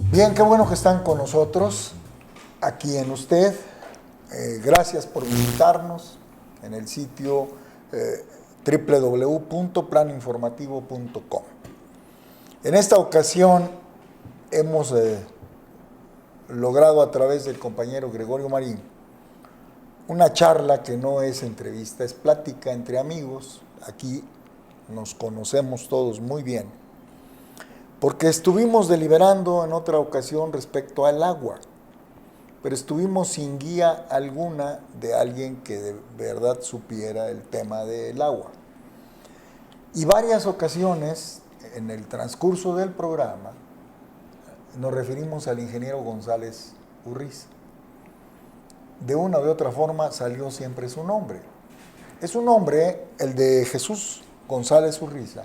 Bien, qué bueno que están con nosotros, aquí en usted. Gracias por visitarnos en el sitio www.planinformativo.com. En esta ocasión hemos logrado a través del compañero Gregorio Marín una charla que no es entrevista, es plática entre amigos. Aquí nos conocemos todos muy bien, porque estuvimos deliberando en otra ocasión respecto al agua, pero estuvimos sin guía alguna de alguien que de verdad supiera el tema del agua. Y varias ocasiones en el transcurso del programa nos referimos al ingeniero González Urriza. De una u otra forma salió siempre su nombre. Es un nombre, el de Jesús González Urriza,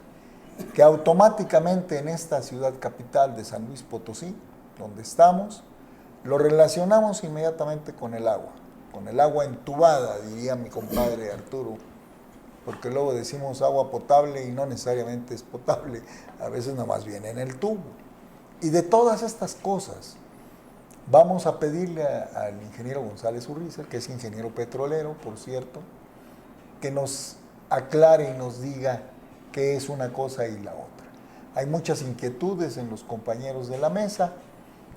que automáticamente en esta ciudad capital de San Luis Potosí, donde estamos, lo relacionamos inmediatamente con el agua entubada, diría mi compadre Arturo, porque luego decimos agua potable y no necesariamente es potable, a veces nomás viene en el tubo. Y de todas estas cosas, vamos a pedirle al ingeniero González Urriza, que es ingeniero petrolero, por cierto, que nos aclare y nos diga qué es una cosa y la otra. Hay muchas inquietudes en los compañeros de la mesa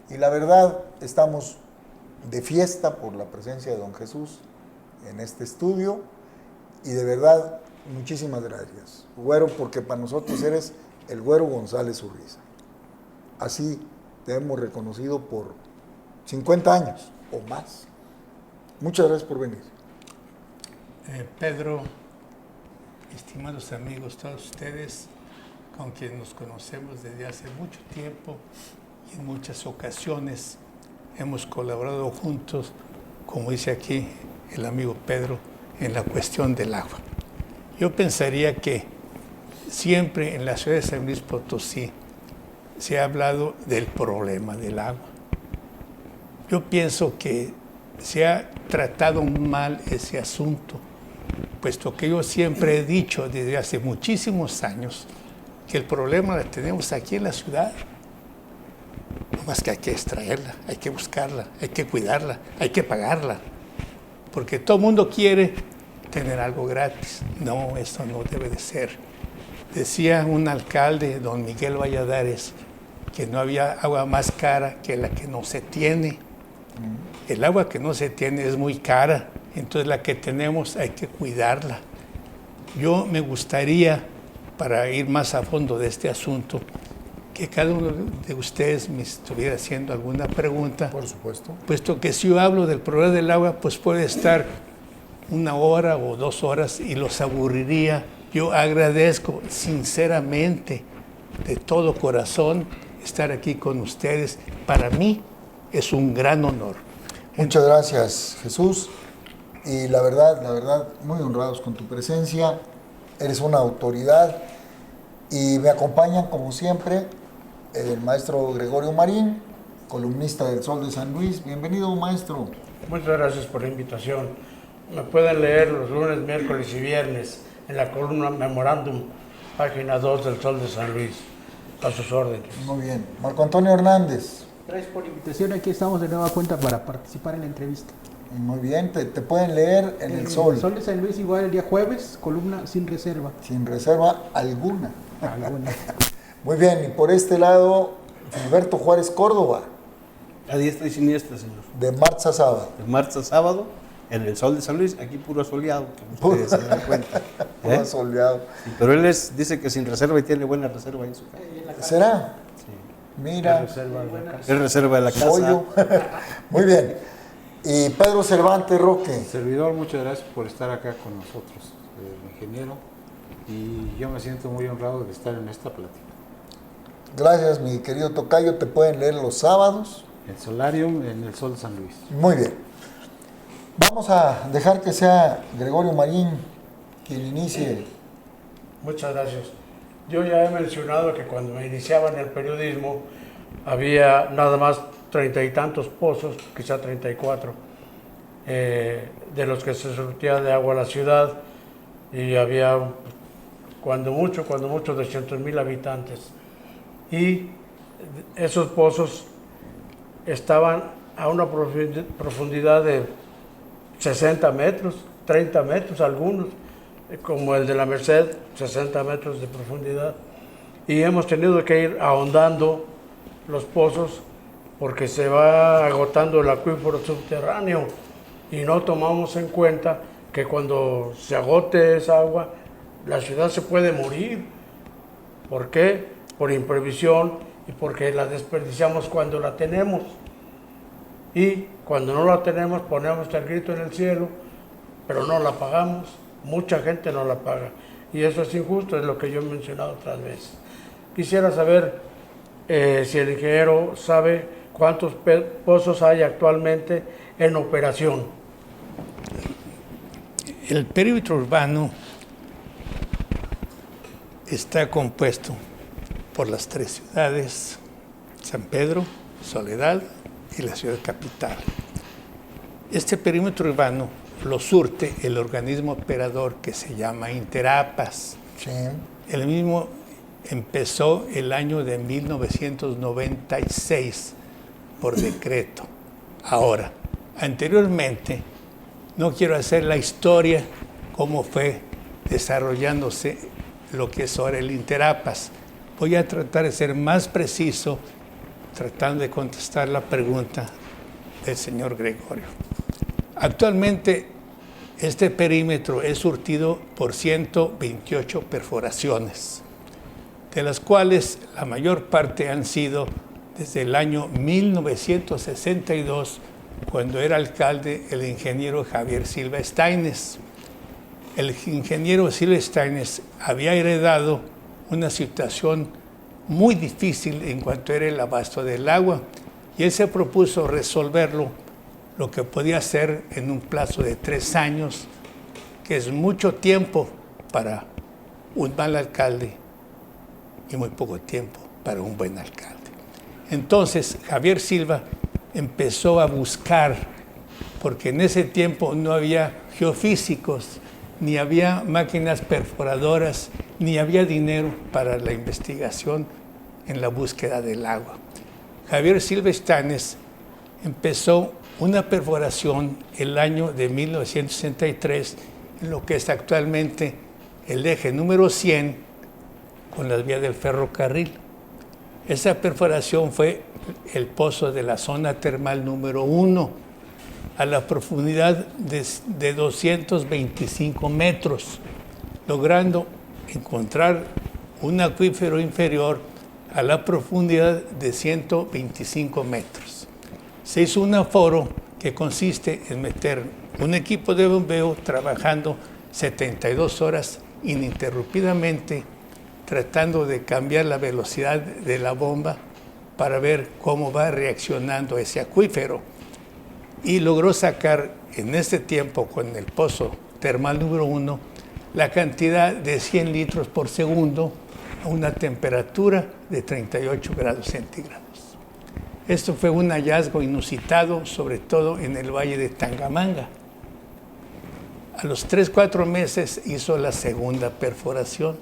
y la verdad estamos de fiesta por la presencia de don Jesús en este estudio y de verdad muchísimas gracias, güero, porque para nosotros eres el güero González Urriza. Así te hemos reconocido por 50 años o más. Muchas gracias por venir. Pedro, estimados amigos, todos ustedes con quienes nos conocemos desde hace mucho tiempo y en muchas ocasiones hemos colaborado juntos, como dice aquí el amigo Pedro, en la cuestión del agua. Yo pensaría que siempre en la ciudad de San Luis Potosí se ha hablado del problema del agua. Yo pienso que se ha tratado mal ese asunto, puesto que yo siempre he dicho desde hace muchísimos años que el problema lo tenemos aquí en la ciudad. No más que hay que extraerla, hay que buscarla, hay que cuidarla, hay que pagarla. Porque todo el mundo quiere tener algo gratis. No, eso no debe de ser. Decía un alcalde, don Miguel Valladares, que no había agua más cara que la que no se tiene. El agua que no se tiene es muy cara, entonces la que tenemos hay que cuidarla. Yo me gustaría, para ir más a fondo de este asunto, que cada uno de ustedes me estuviera haciendo alguna pregunta. Por supuesto. Puesto que si yo hablo del problema del agua, pues puede estar 1 hora o 2 horas y los aburriría. Yo agradezco sinceramente, de todo corazón, estar aquí con ustedes. Para mí es un gran honor. Muchas gracias, Jesús. Y la verdad, muy honrados con tu presencia. Eres una autoridad. Y me acompañan, como siempre, el maestro Gregorio Marín, columnista del Sol de San Luis. Bienvenido, maestro. Muchas gracias por la invitación. Me pueden leer los lunes, miércoles y viernes en la columna Memorándum, página 2 del Sol de San Luis. A sus órdenes. Muy bien. Marco Antonio Hernández. Gracias por la invitación. Aquí estamos de nueva cuenta para participar en la entrevista. Muy bien. Te pueden leer en el Sol. El Sol de San Luis, igual el día jueves, columna sin reserva. Sin reserva alguna. Alguna. Muy bien. Y por este lado, Gilberto Juárez Córdoba. A diestra y siniestra, señor. De marzo a sábado. De marzo a sábado, en el Sol de San Luis, aquí puro soleado, como ustedes se dan cuenta. Puro soleado. Sí, pero él dice que sin reserva y tiene buena reserva ahí en su casa. ¿Será? Sí. Mira. Es reserva de la casa. Pollo. Muy bien. Y Pedro Cervantes Roque. Servidor, muchas gracias por estar acá con nosotros, ingeniero, y yo me siento muy honrado de estar en esta plática. Gracias, mi querido tocayo. Te pueden leer los sábados. El Solarium en el Sol de San Luis. Muy bien. Vamos a dejar que sea Gregorio Marín quien inicie. Muchas gracias. Yo ya he mencionado que cuando me iniciaba en el periodismo había nada más 30 y tantos pozos, quizá 34, de los que se surtía de agua a la ciudad, y había cuando mucho 200,000 habitantes. Y esos pozos estaban a una profundidad de 60 metros, 30 metros algunos, como el de la Merced, 60 metros de profundidad. Y hemos tenido que ir ahondando los pozos porque se va agotando el acuífero subterráneo y no tomamos en cuenta que cuando se agote esa agua, la ciudad se puede morir. ¿Por qué? Por imprevisión y porque la desperdiciamos cuando la tenemos. Y cuando no la tenemos ponemos el grito en el cielo, pero no la pagamos. Mucha gente no la paga. Y eso es injusto, es lo que yo he mencionado otras veces. Quisiera saber si el ingeniero sabe cuántos pozos hay actualmente en operación. El perímetro urbano está compuesto por las 3 ciudades, San Pedro, Soledad y la ciudad capital. Este perímetro urbano lo surte el organismo operador que se llama Interapas. Sí. El mismo empezó el año de 1996 por decreto. Ahora, anteriormente, no quiero hacer la historia cómo fue desarrollándose lo que es ahora el Interapas. Voy a tratar de ser más preciso tratando de contestar la pregunta del señor Gregorio. Actualmente, este perímetro es surtido por 128 perforaciones, de las cuales la mayor parte han sido desde el año 1962, cuando era alcalde el ingeniero Javier Silva Estaines. El ingeniero Silva Estaines había heredado una situación muy difícil en cuanto era el abasto del agua, y él se propuso resolverlo lo que podía hacer en un plazo de 3 años, que es mucho tiempo para un mal alcalde y muy poco tiempo para un buen alcalde. Entonces Javier Silva empezó a buscar, porque en ese tiempo no había geofísicos, ni había máquinas perforadoras, ni había dinero para la investigación en la búsqueda del agua. Javier Silva Estaines empezó una perforación el año de 1963 en lo que es actualmente el eje número 100 con las vías del ferrocarril. Esa perforación fue el pozo de la zona termal número 1 a la profundidad de 225 metros, logrando encontrar un acuífero inferior a la profundidad de 125 metros. Se hizo un aforo que consiste en meter un equipo de bombeo trabajando 72 horas ininterrumpidamente, tratando de cambiar la velocidad de la bomba para ver cómo va reaccionando ese acuífero. Y logró sacar en este tiempo, con el pozo termal número 1, la cantidad de 100 litros por segundo a una temperatura de 38 grados centígrados. Esto fue un hallazgo inusitado, sobre todo en el valle de Tangamanga. A los 3-4 meses hizo la segunda perforación,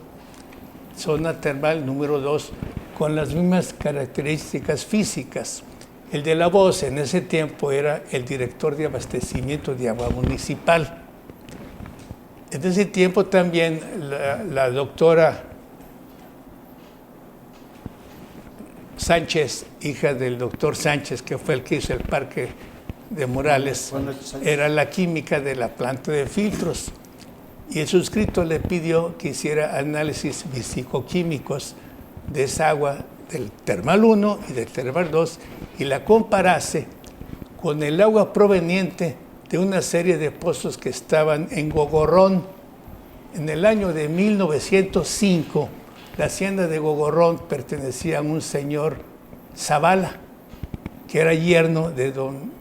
zona termal número 2, con las mismas características físicas. El de La Voz en ese tiempo era el director de abastecimiento de agua municipal. En ese tiempo también la doctora Sánchez, hija del doctor Sánchez, que fue el que hizo el parque de Morales, era la química de la planta de filtros. Y el suscrito le pidió que hiciera análisis físico-químicos de esa agua del termal 1 y del termal 2 y la comparase con el agua proveniente de una serie de pozos que estaban en Gogorrón. En el año de 1905, la hacienda de Gogorrón pertenecía a un señor Zavala, que era yerno de don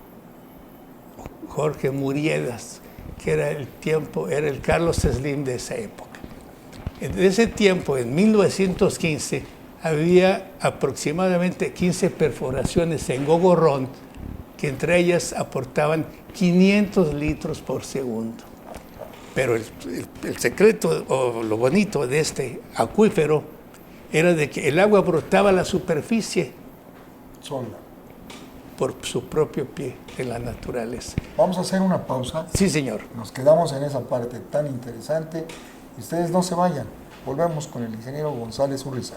Jorge Muriedas, que era el Carlos Slim de esa época. En ese tiempo, en 1915, había aproximadamente 15 perforaciones en Gogorrón, que entre ellas aportaban 500 litros por segundo. Pero el secreto o lo bonito de este acuífero era de que el agua brotaba a la superficie. Sola. por su propio pie en la naturaleza. Vamos a hacer una pausa. Sí, señor. Nos quedamos en esa parte tan interesante. Y ustedes no se vayan. Volvemos con el ingeniero González Urriza.